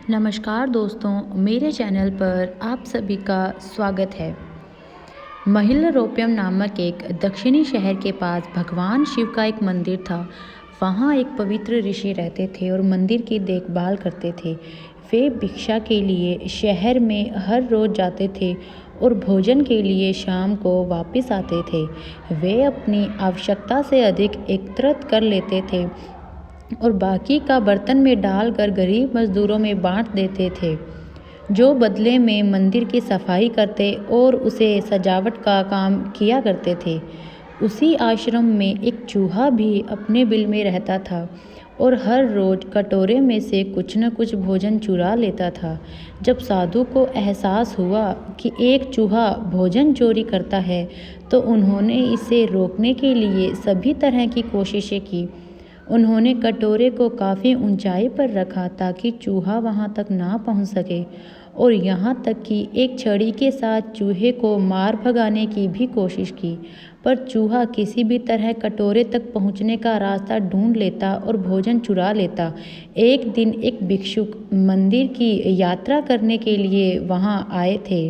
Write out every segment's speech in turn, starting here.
नमस्कार दोस्तों, मेरे चैनल पर आप सभी का स्वागत है। महिलरोप्यम नामक एक दक्षिणी शहर के पास भगवान शिव का एक मंदिर था। वहाँ एक पवित्र ऋषि रहते थे और मंदिर की देखभाल करते थे। वे भिक्षा के लिए शहर में हर रोज़ जाते थे और भोजन के लिए शाम को वापस आते थे। वे अपनी आवश्यकता से अधिक एकत्रित कर लेते थे और बाकी का बर्तन में डालकर गरीब मजदूरों में बांट देते थे, जो बदले में मंदिर की सफाई करते और उसे सजावट का काम किया करते थे। उसी आश्रम में एक चूहा भी अपने बिल में रहता था और हर रोज़ कटोरे में से कुछ न कुछ भोजन चुरा लेता था। जब साधु को एहसास हुआ कि एक चूहा भोजन चोरी करता है, तो उन्होंने इसे रोकने के लिए सभी तरह की कोशिशें की। उन्होंने कटोरे को काफ़ी ऊंचाई पर रखा ताकि चूहा वहां तक ना पहुंच सके, और यहाँ तक कि एक छड़ी के साथ चूहे को मार भगाने की भी कोशिश की, पर चूहा किसी भी तरह कटोरे तक पहुंचने का रास्ता ढूंढ लेता और भोजन चुरा लेता। एक दिन एक भिक्षुक मंदिर की यात्रा करने के लिए वहां आए थे,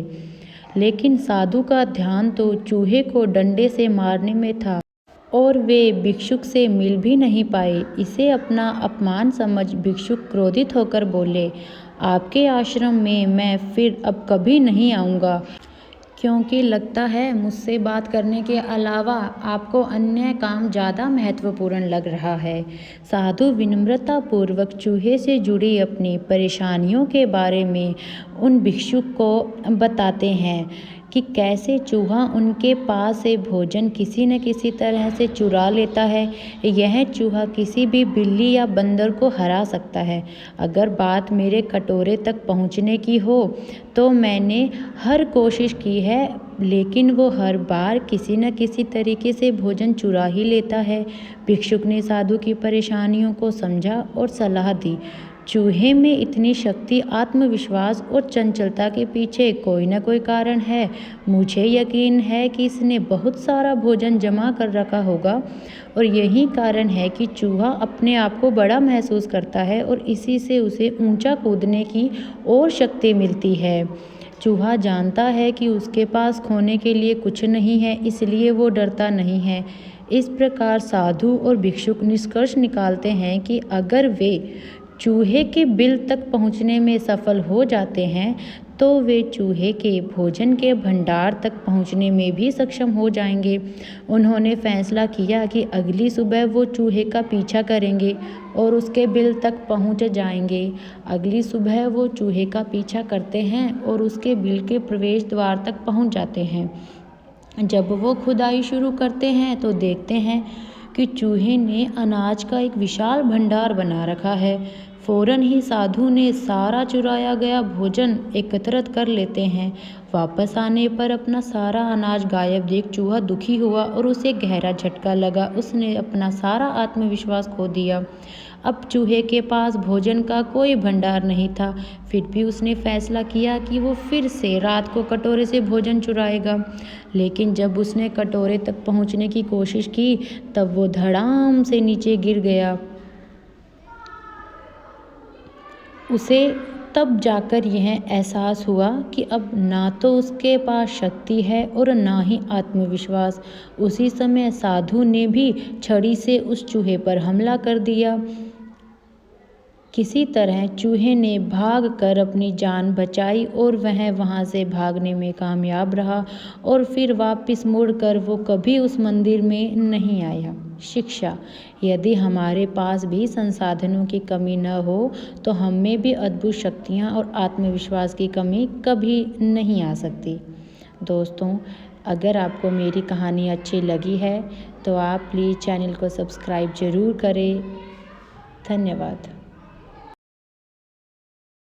लेकिन साधु का ध्यान तो चूहे को डंडे से मारने में था और वे भिक्षुक से मिल भी नहीं पाए। इसे अपना अपमान समझ भिक्षुक क्रोधित होकर बोले, आपके आश्रम में मैं फिर अब कभी नहीं आऊँगा, क्योंकि लगता है मुझसे बात करने के अलावा आपको अन्य काम ज़्यादा महत्वपूर्ण लग रहा है। साधु विनम्रतापूर्वक चूहे से जुड़ी अपनी परेशानियों के बारे में उन भिक्षुक को बताते हैं कि कैसे चूहा उनके पास से भोजन किसी न किसी तरह से चुरा लेता है। यह चूहा किसी भी बिल्ली या बंदर को हरा सकता है। अगर बात मेरे कटोरे तक पहुंचने की हो तो मैंने हर कोशिश की है, लेकिन वो हर बार किसी न किसी तरीके से भोजन चुरा ही लेता है। भिक्षुक ने साधु की परेशानियों को समझा और सलाह दी। चूहे में इतनी शक्ति, आत्मविश्वास और चंचलता के पीछे कोई न कोई कारण है। मुझे यकीन है कि इसने बहुत सारा भोजन जमा कर रखा होगा और यही कारण है कि चूहा अपने आप को बड़ा महसूस करता है और इसी से उसे ऊंचा कूदने की और शक्ति मिलती है। चूहा जानता है कि उसके पास खोने के लिए कुछ नहीं है, इसलिए वो डरता नहीं है। इस प्रकार साधु और भिक्षुक निष्कर्ष निकालते हैं कि अगर वे चूहे के बिल तक पहुंचने में सफल हो जाते हैं, तो वे चूहे के भोजन के भंडार तक पहुंचने में भी सक्षम हो जाएंगे। उन्होंने फैसला किया कि अगली सुबह वो चूहे का पीछा करेंगे और उसके बिल तक पहुंच जाएंगे। अगली सुबह वो चूहे का पीछा करते हैं और उसके बिल के प्रवेश द्वार तक पहुंच जाते हैं। जब वो खुदाई शुरू करते हैं तो देखते हैं कि चूहे ने अनाज का एक विशाल भंडार बना रखा है। फौरन ही साधु ने सारा चुराया गया भोजन एकत्रित कर लेते हैं। वापस आने पर अपना सारा अनाज गायब देख चूहा दुखी हुआ और उसे गहरा झटका लगा। उसने अपना सारा आत्मविश्वास खो दिया। अब चूहे के पास भोजन का कोई भंडार नहीं था। फिर भी उसने फैसला किया कि वो फिर से रात को कटोरे से भोजन चुराएगा। लेकिन जब उसने कटोरे तक पहुंचने की कोशिश की, तब वो धड़ाम से नीचे गिर गया। उसे तब जाकर यह एहसास हुआ कि अब ना तो उसके पास शक्ति है और ना ही आत्मविश्वास। उसी समय साधु ने भी छड़ी से उस चूहे पर हमला कर दिया। किसी तरह चूहे ने भाग कर अपनी जान बचाई और वह वहां से भागने में कामयाब रहा और फिर वापस मुड़कर वो कभी उस मंदिर में नहीं आया। शिक्षा: यदि हमारे पास भी संसाधनों की कमी न हो तो हम में भी अद्भुत शक्तियाँ और आत्मविश्वास की कमी कभी नहीं आ सकती। दोस्तों, अगर आपको मेरी कहानी अच्छी लगी है तो आप प्लीज़ चैनल को सब्सक्राइब ज़रूर करें। धन्यवाद।